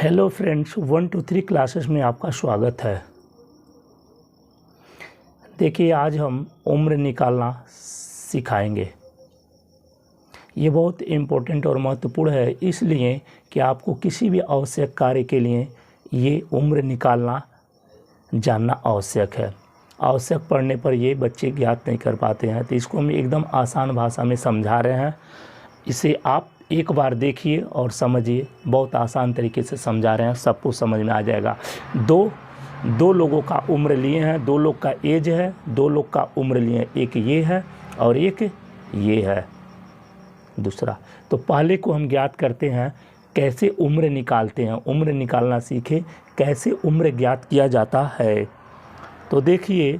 Hello friends, 1 to 3 classes में आपका स्वागत है। देखिए, आज हम उम्र निकालना सिखाएंगे। ये बहुत इम्पोर्टेंट और महत्वपूर्ण है, इसलिए कि आपको किसी भी आवश्यक कार्य के लिए ये उम्र निकालना जानना आवश्यक है। आवश्यक पढ़ने पर ये बच्चे ज्ञात नहीं कर पाते हैं, तो इसको हम एकदम आसान भाषा में समझा रहे हैं। इसे आप एक बार देखिए और समझिए, बहुत आसान तरीके से समझा रहे हैं, सबको समझ में आ जाएगा। दो लोगों का उम्र लिए हैं, दो लोग का एज है, दो लोग का उम्र लिए हैं, एक ये है और एक ये है दूसरा। तो पहले को हम ज्ञात करते हैं, कैसे उम्र निकालते हैं। उम्र निकालना सीखे, कैसे उम्र ज्ञात किया जाता है। तो देखिए,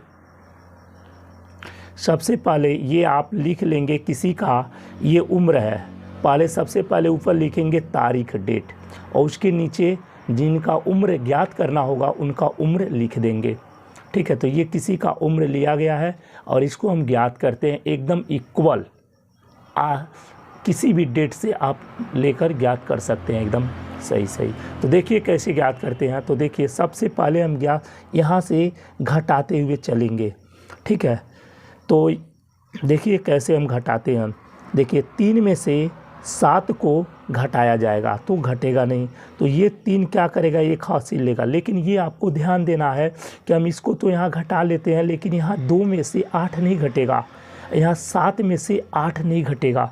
सबसे पहले ये आप लिख लेंगे, किसी का ये उम्र है। पहले सबसे पहले ऊपर लिखेंगे तारीख, डेट, और उसके नीचे जिनका उम्र ज्ञात करना होगा उनका उम्र लिख देंगे। ठीक है, तो ये किसी का उम्र लिया गया है और इसको हम ज्ञात करते हैं एकदम इक्वल। किसी भी डेट से आप लेकर ज्ञात कर सकते हैं एकदम सही। तो देखिए कैसे ज्ञात करते हैं। तो देखिए, सबसे पहले हम यहाँ से घटाते हुए चलेंगे। ठीक है, तो देखिए कैसे हम घटाते हैं। देखिए, 3 में से 7 को घटाया जाएगा तो घटेगा नहीं, तो ये 3 क्या करेगा, एक हासिल लेगा। लेकिन ये आपको ध्यान देना है कि हम इसको तो यहाँ घटा लेते हैं, लेकिन यहाँ 2 में से 8 नहीं घटेगा, यहाँ 7 में से 8 नहीं घटेगा।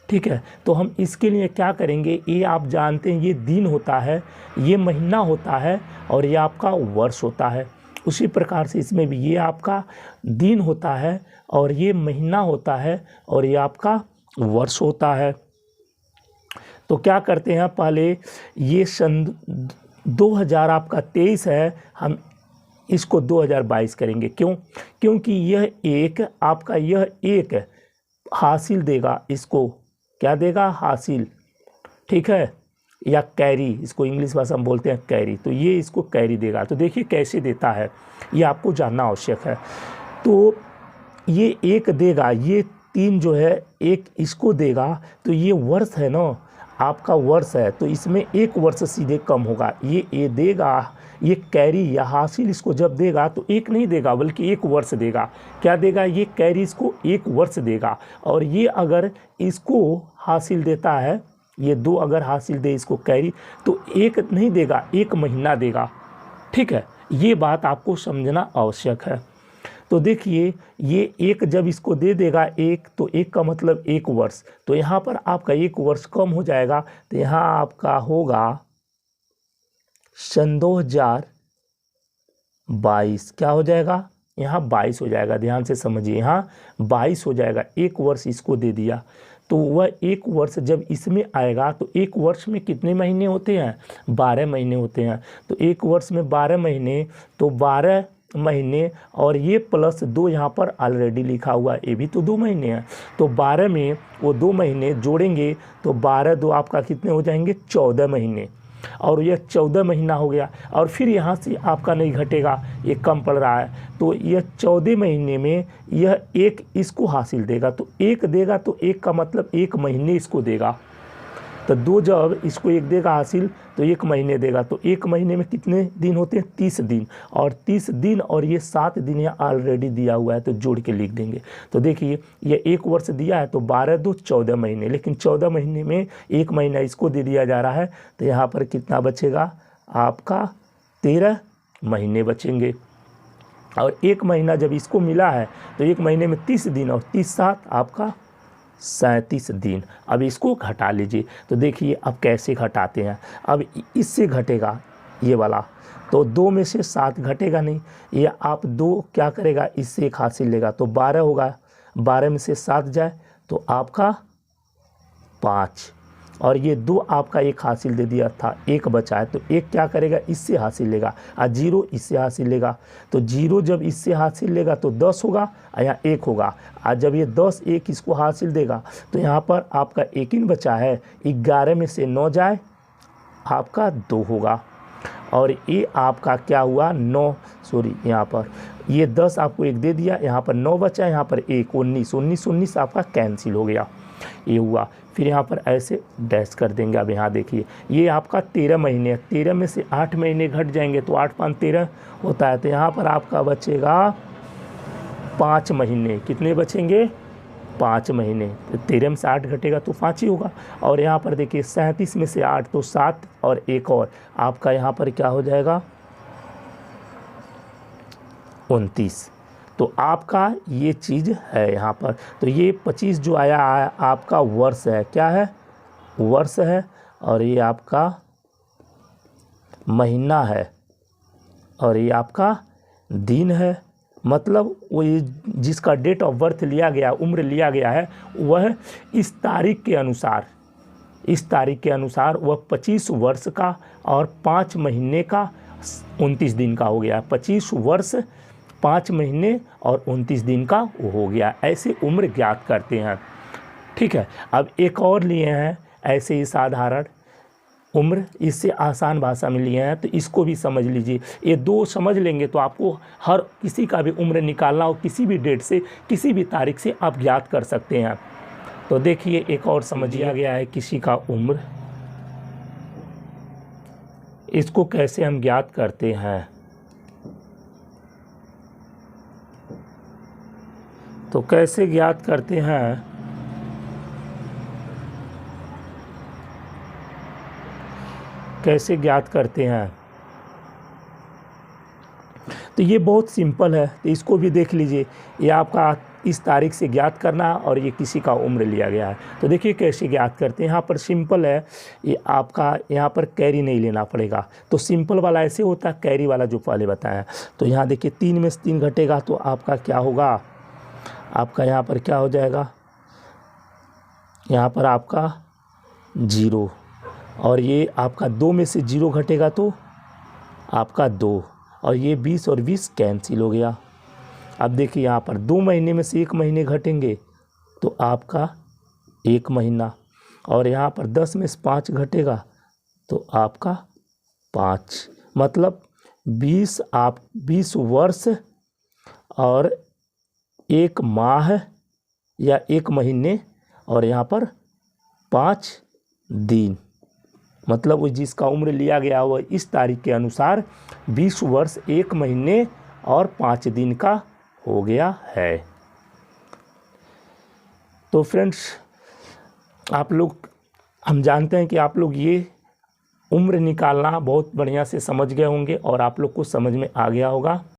ठीक है, तो हम इसके लिए क्या करेंगे, ये आप जानते हैं, ये दिन होता है, ये महीना होता है और ये आपका वर्ष होता है। उसी प्रकार से इसमें भी ये आपका दिन होता है और ये महीना होता है और ये आपका वर्ष होता है। तो क्या करते हैं, पहले ये सन 2000 आपका 23 है, हम इसको 2022 करेंगे। क्यों? क्योंकि यह एक हासिल देगा। इसको क्या देगा, हासिल। ठीक है, या कैरी, इसको इंग्लिश भाषा में बोलते हैं कैरी। तो ये इसको कैरी देगा। तो देखिए कैसे देता है, ये आपको जानना आवश्यक है। तो ये 1 देगा, ये 3 जो है एक इसको देगा, तो ये वर्ष है ना, आपका वर्ष है, तो इसमें 1 वर्ष सीधे कम होगा। ये देगा, ये कैरी या हासिल इसको जब देगा तो 1 नहीं देगा बल्कि 1 वर्ष देगा। क्या देगा, ये कैरी इसको 1 वर्ष देगा। और ये अगर इसको हासिल देता है, ये 2 अगर हासिल दे इसको कैरी, तो 1 नहीं देगा, 1 महीना देगा। ठीक है, ये बात आपको समझना आवश्यक है। तो देखिए, ये 1 जब इसको दे देगा 1, तो 1 का मतलब 1 वर्ष। तो यहाँ पर आपका 1 वर्ष कम हो जाएगा, तो यहाँ आपका होगा सन 2022। क्या हो जाएगा, यहाँ 22 हो जाएगा। ध्यान से समझिए, यहाँ 22 हो जाएगा। 1 वर्ष इसको दे दिया, तो वह 1 वर्ष जब इसमें आएगा, तो 1 वर्ष में कितने महीने होते हैं, 12 महीने होते हैं। तो 1 वर्ष में 12 महीने, तो 12 महीने और ये प्लस 2 यहाँ पर ऑलरेडी लिखा हुआ है, ये भी तो 2 महीने हैं। तो 12 में वो 2 महीने जोड़ेंगे तो 12 2 आपका कितने हो जाएंगे, 14 महीने। और यह 14 महीना हो गया। और फिर यहाँ से आपका नहीं घटेगा, ये कम पड़ रहा है, तो यह 14 महीने में यह 1 इसको हासिल देगा। तो 1 देगा, तो 1 का मतलब 1 महीने इसको देगा। तो 2 जब इसको 1 देगा हासिल, तो 1 महीने देगा। तो 1 महीने में कितने दिन होते हैं, 30 दिन। और 30 दिन और ये 7 दिन यहाँ ऑलरेडी दिया हुआ है, तो जोड़ के लिख देंगे। तो देखिए, ये 1 वर्ष दिया है, तो 12 2 14 महीने, लेकिन 14 महीने में 1 महीना इसको दे दिया जा रहा है, तो यहाँ पर कितना बचेगा, आपका 13 महीने बचेंगे। और 1 महीना जब इसको मिला है, तो 1 महीने में 30 दिन और 30 7 आपका 37 दिन। अब इसको घटा लीजिए। तो देखिए अब कैसे घटाते हैं। अब इससे घटेगा ये वाला, तो 2 में से 7 घटेगा नहीं, ये आप 2 क्या करेगा, इससे 1 हासिल लेगा, तो 12 होगा। 12 में से 7 जाए तो आपका 5, और ये 2 आपका 1 हासिल दे दिया था, 1 बचा है, तो 1 क्या करेगा, इससे हासिल लेगा, और 0 इससे हासिल लेगा। तो 0 जब इससे हासिल लेगा तो 10 होगा, और यहाँ 1 होगा। और जब ये 10 1 इसको हासिल देगा, तो यहाँ पर आपका 1 ही बचा है। 11 में से 9 जाए, आपका 2 होगा। और ये आपका क्या हुआ, 9, सॉरी यहाँ पर ये 10 आपको 1 दे दिया, यहाँ पर 9 बचा, यहाँ पर 1, 19 आपका कैंसिल हो गया। ये हुआ, फिर यहाँ पर ऐसे डैश कर देंगे। अब यहाँ देखिए ये आपका 13 महीने है, 13 में से 8 महीने घट जाएंगे तो 8 5 13 होता है। तो यहाँ पर आपका बचेगा 5 महीने। कितने बचेंगे? 5 महीने। तो 13 में से 8 घटेगा तो 5 ही होगा। और यहाँ पर देखिए 37 में से 8 तो 7 और एक और आपका यहाँ पर क्या हो जाएगा? 29। तो आपका ये चीज़ है यहाँ पर। तो ये 25 जो आया है आपका वर्ष है। क्या है? वर्ष है। और ये आपका महीना है और ये आपका दिन है। मतलब वो ये जिसका डेट ऑफ बर्थ लिया गया, उम्र लिया गया है, वह इस तारीख के अनुसार वह 25 वर्ष का और 5 महीने का 29 दिन का हो गया। 25 वर्ष 5 महीने और 29 दिन का हो गया। ऐसे उम्र ज्ञात करते हैं। ठीक है। अब एक और लिए हैं ऐसे ही साधारण उम्र, इससे आसान भाषा में लिए हैं, तो इसको भी समझ लीजिए। ये दो समझ लेंगे तो आपको हर किसी का भी उम्र निकालना हो, किसी भी डेट से, किसी भी तारीख से आप ज्ञात कर सकते हैं। तो देखिए एक और समझिया गया है किसी का उम्र, इसको कैसे हम ज्ञात करते हैं। तो कैसे ज्ञात करते हैं? कैसे ज्ञात करते हैं? तो ये बहुत सिंपल है, तो इसको भी देख लीजिए। ये आपका इस तारीख से ज्ञात करना और ये किसी का उम्र लिया गया है। तो देखिए कैसे ज्ञात करते हैं। यहाँ पर सिंपल है, ये आपका यहाँ पर कैरी नहीं लेना पड़ेगा। तो सिंपल वाला ऐसे होता है, कैरी वाला जो पहले बताया। तो यहाँ देखिए 3 में से 3 घटेगा तो आपका क्या होगा? आपका यहाँ पर क्या हो जाएगा? यहाँ पर आपका 0। और ये आपका 2 में से 0 घटेगा तो आपका 2। और ये 20 और 20 कैंसिल हो गया। अब देखिए यहाँ पर 2 महीने में से 1 महीने घटेंगे तो आपका 1 महीना। और यहाँ पर 10 में से 5 घटेगा तो आपका 5। मतलब 20 वर्ष और 1 माह या 1 महीने और यहाँ पर 5 दिन। मतलब वो जिसका उम्र लिया गया वह इस तारीख के अनुसार 20 वर्ष 1 महीने और 5 दिन का हो गया है। तो फ्रेंड्स आप लोग, हम जानते हैं कि आप लोग ये उम्र निकालना बहुत बढ़िया से समझ गए होंगे और आप लोग को समझ में आ गया होगा।